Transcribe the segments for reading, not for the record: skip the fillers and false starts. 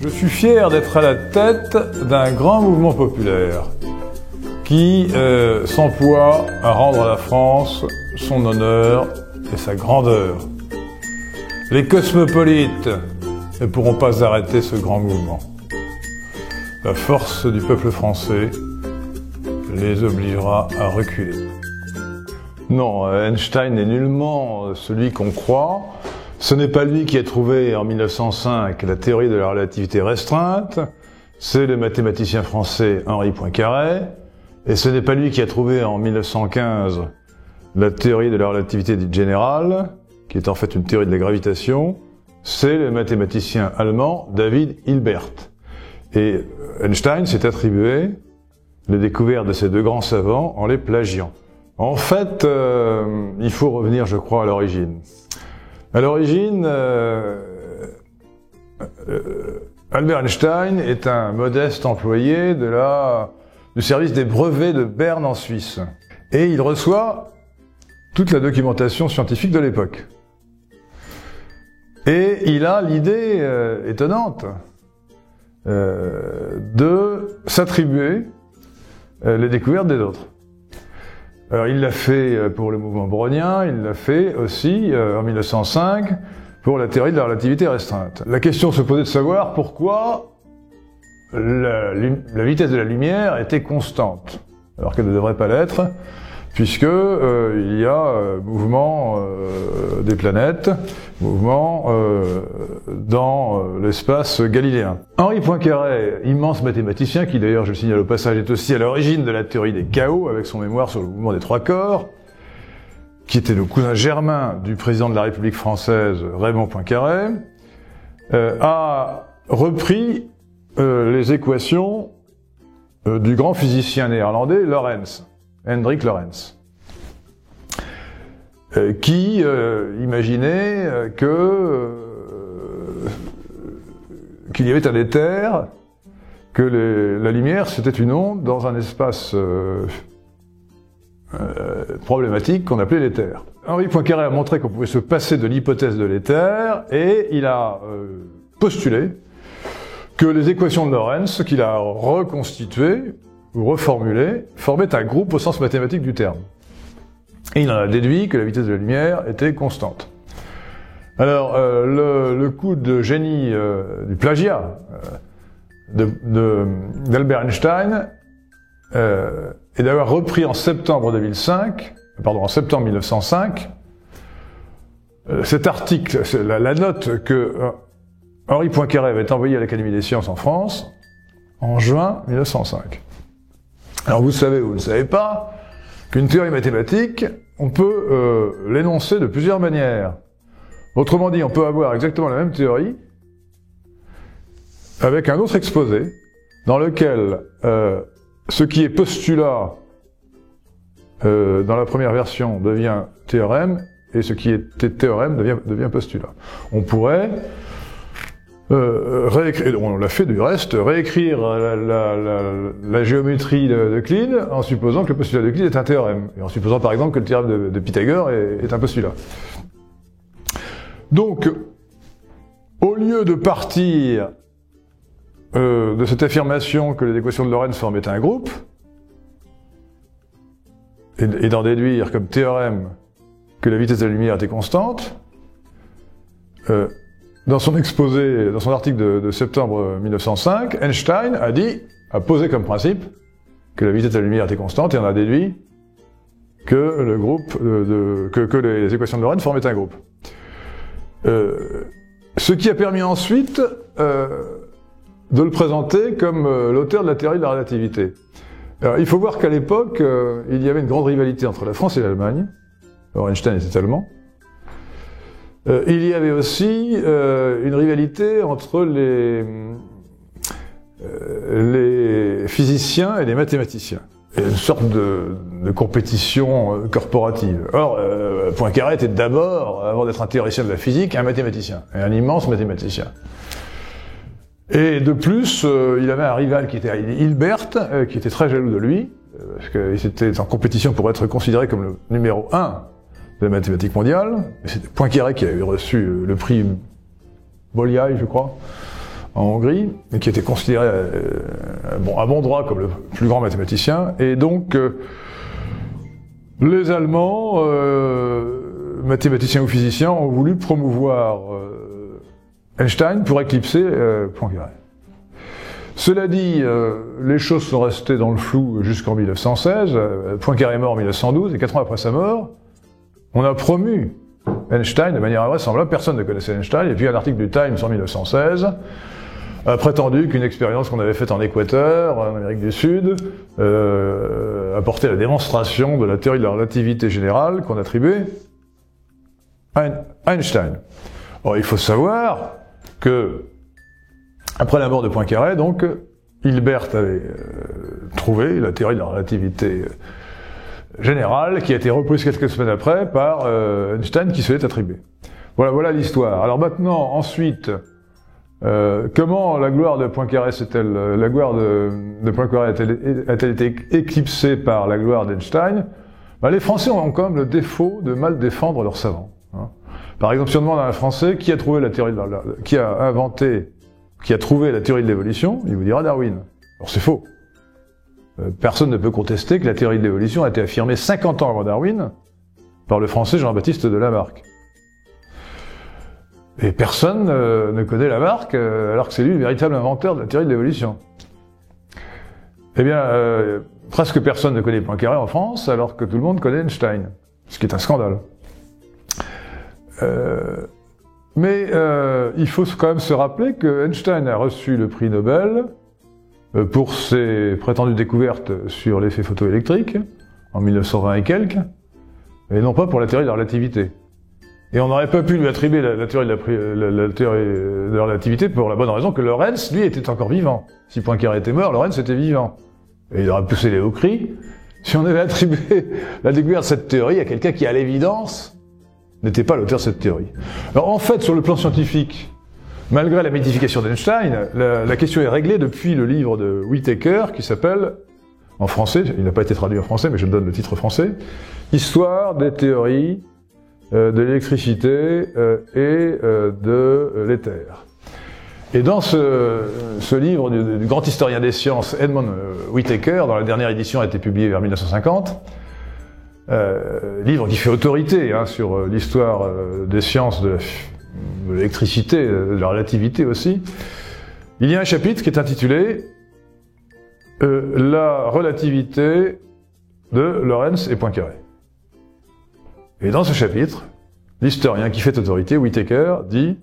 Je suis fier d'être à la tête d'un grand mouvement populaire qui s'emploie à rendre à la France son honneur et sa grandeur. Les cosmopolites ne pourront pas arrêter ce grand mouvement. La force du peuple français les obligera à reculer. Non, Einstein n'est nullement celui qu'on croit. Ce n'est pas lui qui a trouvé en 1905 la théorie de la relativité restreinte, c'est le mathématicien français Henri Poincaré, et ce n'est pas lui qui a trouvé en 1915 la théorie de la relativité dite générale, qui est en fait une théorie de la gravitation, c'est le mathématicien allemand David Hilbert. Et Einstein s'est attribué les découvertes de ces deux grands savants en les plagiant. En fait, il faut revenir, je crois, à l'origine. À l'origine, Albert Einstein est un modeste employé du service des brevets de Berne en Suisse. Et il reçoit toute la documentation scientifique de l'époque. Et il a l'idée étonnante de s'attribuer les découvertes des autres. Alors il l'a fait pour le mouvement brownien, il l'a fait aussi en 1905 pour la théorie de la relativité restreinte. La question se posait de savoir pourquoi la vitesse de la lumière était constante, alors qu'elle ne devrait pas l'être, puisque il y a mouvement des planètes, mouvement dans l'espace galiléen. Henri Poincaré, immense mathématicien, qui d'ailleurs, je le signale au passage, est aussi à l'origine de la théorie des chaos, avec son mémoire sur le mouvement des trois corps, qui était le cousin germain du président de la République française, Raymond Poincaré, a repris les équations du grand physicien néerlandais Lorentz. Hendrik Lorentz, qui imaginait qu'il y avait un éther, que la lumière c'était une onde dans un espace problématique qu'on appelait l'éther. Henri Poincaré a montré qu'on pouvait se passer de l'hypothèse de l'éther et il a postulé que les équations de Lorentz, qu'il a reconstituées ou reformulées, formaient un groupe au sens mathématique du terme. Et il en a déduit que la vitesse de la lumière était constante. Alors, le coup de génie du plagiat d'Albert Einstein est d'avoir repris en septembre 1905, cet article, la note que Henri Poincaré avait envoyée à l'Académie des sciences en France en juin 1905. Alors vous savez ou vous ne savez pas qu'une théorie mathématique, on peut l'énoncer de plusieurs manières. Autrement dit, on peut avoir exactement la même théorie avec un autre exposé dans lequel ce qui est postulat dans la première version devient théorème et ce qui était théorème devient postulat. On pourrait réécrire, on l'a fait du reste, réécrire la géométrie d'Euclide en supposant que le postulat d'Euclide est un théorème, et en supposant par exemple que le théorème de Pythagore est un postulat. Donc, au lieu de partir de cette affirmation que les équations de Lorentz formaient un groupe, et d'en déduire comme théorème que la vitesse de la lumière était constante, dans son exposé, dans son article de septembre 1905, Einstein a posé comme principe que la vitesse de la lumière était constante et en a déduit que que les équations de Lorentz formaient un groupe. Ce qui a permis ensuite de le présenter comme l'auteur de la théorie de la relativité. Alors, il faut voir qu'à l'époque, il y avait une grande rivalité entre la France et l'Allemagne. Alors Einstein était allemand. Il y avait aussi une rivalité entre les physiciens et les mathématiciens. Et une sorte de compétition corporative. Or, Poincaré était d'abord, avant d'être un théoricien de la physique, un mathématicien, et un immense mathématicien. Et de plus, il avait un rival qui était Hilbert, qui était très jaloux de lui, parce qu'il était en compétition pour être considéré comme le numéro 1 de la mathématique mondiale. Et c'était Poincaré qui avait reçu le prix Bolyai, je crois, en Hongrie, et qui était considéré à bon droit comme le plus grand mathématicien. Et donc, les Allemands, mathématiciens ou physiciens, ont voulu promouvoir Einstein pour éclipser Poincaré. Cela dit, les choses sont restées dans le flou jusqu'en 1916. Poincaré est mort en 1912, et 4 ans après sa mort, on a promu Einstein de manière invraisemblable. Personne ne connaissait Einstein, et puis un article du Times en 1916 a prétendu qu'une expérience qu'on avait faite en Équateur, en Amérique du Sud, apportait la démonstration de la théorie de la relativité générale qu'on attribuait à Einstein. Or, il faut savoir que, après la mort de Poincaré, donc, Hilbert avait trouvé la théorie de la relativité générale, qui a été reprise quelques semaines après par Einstein, qui se l'est attribuée. Voilà l'histoire. Alors maintenant, ensuite, comment la gloire de Poincaré la gloire de Poincaré a-t-elle été éclipsée par la gloire d'Einstein? Les Français ont quand même le défaut de mal défendre leurs savants. Hein. Par exemple, si on demande à un Français qui a trouvé la théorie qui a trouvé la théorie de l'évolution, il vous dira Darwin. Alors c'est faux. Personne ne peut contester que la théorie de l'évolution a été affirmée 50 ans avant Darwin par le Français Jean-Baptiste de Lamarck. Et personne ne connaît Lamarck alors que c'est lui le véritable inventeur de la théorie de l'évolution. Eh bien, presque personne ne connaît Poincaré en France alors que tout le monde connaît Einstein, ce qui est un scandale. Mais il faut quand même se rappeler que Einstein a reçu le prix Nobel pour ses prétendues découvertes sur l'effet photoélectrique en 1920 et quelques, et non pas pour la théorie de la relativité. Et on n'aurait pas pu lui attribuer la théorie de la relativité pour la bonne raison que Lorentz, lui, était encore vivant. Si Poincaré était mort, Lorentz était vivant. Et il aurait poussé les hauts cris si on avait attribué la découverte de cette théorie à quelqu'un qui, à l'évidence, n'était pas l'auteur de cette théorie. Alors en fait, sur le plan scientifique, malgré la mythification d'Einstein, la question est réglée depuis le livre de Whittaker qui s'appelle, en français, il n'a pas été traduit en français, mais je donne le titre français, « Histoire des théories de l'électricité et de l'éther ». Et dans ce livre du grand historien des sciences Edmund Whittaker, dont la dernière édition a été publiée vers 1950, livre qui fait autorité sur l'histoire des sciences de l'électricité, de la relativité aussi, il y a un chapitre qui est intitulé La relativité de Lorentz et Poincaré. Et dans ce chapitre, l'historien qui fait autorité, Whittaker, dit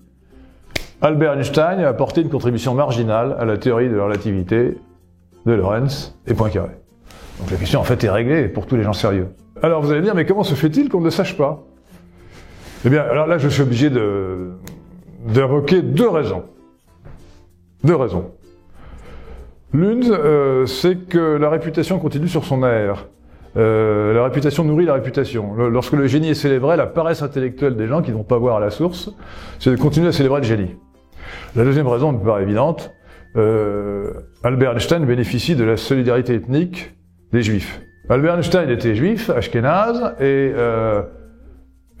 « Albert Einstein a apporté une contribution marginale à la théorie de la relativité de Lorentz et Poincaré. » Donc la question en fait est réglée pour tous les gens sérieux. Alors vous allez dire, mais comment se fait-il qu'on ne le sache pas? Eh bien, alors là je suis obligé d'invoquer deux raisons. Deux raisons. L'une, c'est que la réputation continue sur son air. La réputation nourrit la réputation. Lorsque le génie est célébré, la paresse intellectuelle des gens qui ne vont pas voir à la source, c'est de continuer à célébrer le génie. La deuxième raison me paraît évidente. Albert Einstein bénéficie de la solidarité ethnique des Juifs. Albert Einstein était juif, ashkénaze, et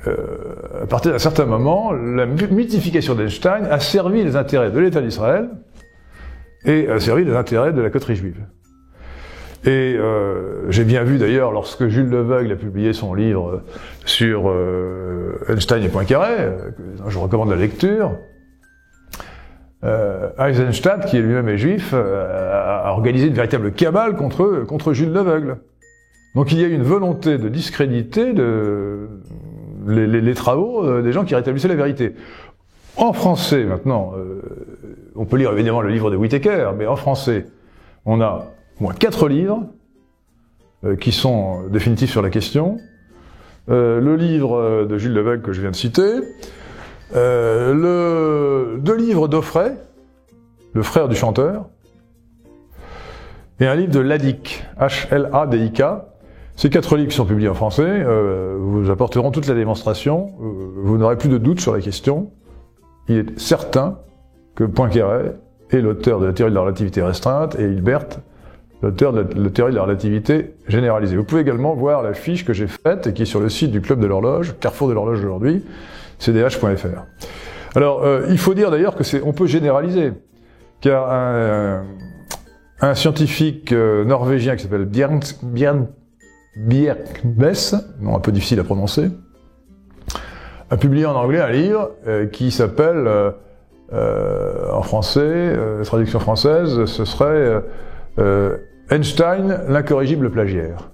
à partir d'un certain moment, la mythification d'Einstein a servi les intérêts de l'État d'Israël et a servi les intérêts de la coterie juive. Et j'ai bien vu d'ailleurs, lorsque Jules Leveugle a publié son livre sur Einstein et Poincaré, je vous recommande la lecture, Eisenstadt, qui lui-même est juif, a organisé une véritable cabale contre Jules Leveugle. Donc il y a une volonté de discréditer les travaux des gens qui rétablissaient la vérité. En français, maintenant, on peut lire évidemment le livre de Whittaker, mais en français, on a au moins 4 livres qui sont définitifs sur la question. Le livre de Jules Leveugle que je viens de citer, 2 livres d'Offray, le frère du chanteur, et un livre de Ladik, H-L-A-D-I-K. Ces 4 livres qui sont publiés en français vous apporteront toute la démonstration, vous n'aurez plus de doute sur la question. Il est certain que Poincaré est l'auteur de la théorie de la relativité restreinte et Hilbert l'auteur de la théorie de la relativité généralisée. Vous pouvez également voir la fiche que j'ai faite et qui est sur le site du Club de l'Horloge, Carrefour de l'Horloge aujourd'hui, cdh.fr. Alors, il faut dire d'ailleurs que on peut généraliser. car un scientifique norvégien qui s'appelle Bjerknes, nom un peu difficile à prononcer, a publié en anglais un livre qui s'appelle, en français, traduction française, ce serait Einstein, l'incorrigible plagiaire.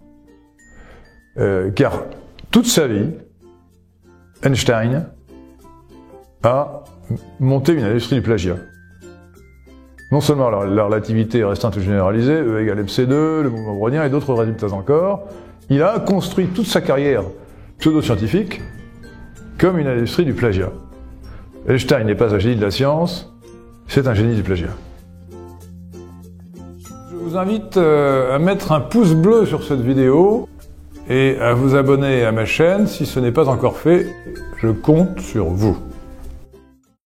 Car toute sa vie, Einstein a monté une industrie du plagiat. Non seulement la relativité restreinte ou généralisée, E égale MC2, le mouvement brownien et d'autres résultats encore, il a construit toute sa carrière pseudo-scientifique comme une industrie du plagiat. Einstein n'est pas un génie de la science, c'est un génie du plagiat. Je vous invite à mettre un pouce bleu sur cette vidéo et à vous abonner à ma chaîne si ce n'est pas encore fait. Je compte sur vous.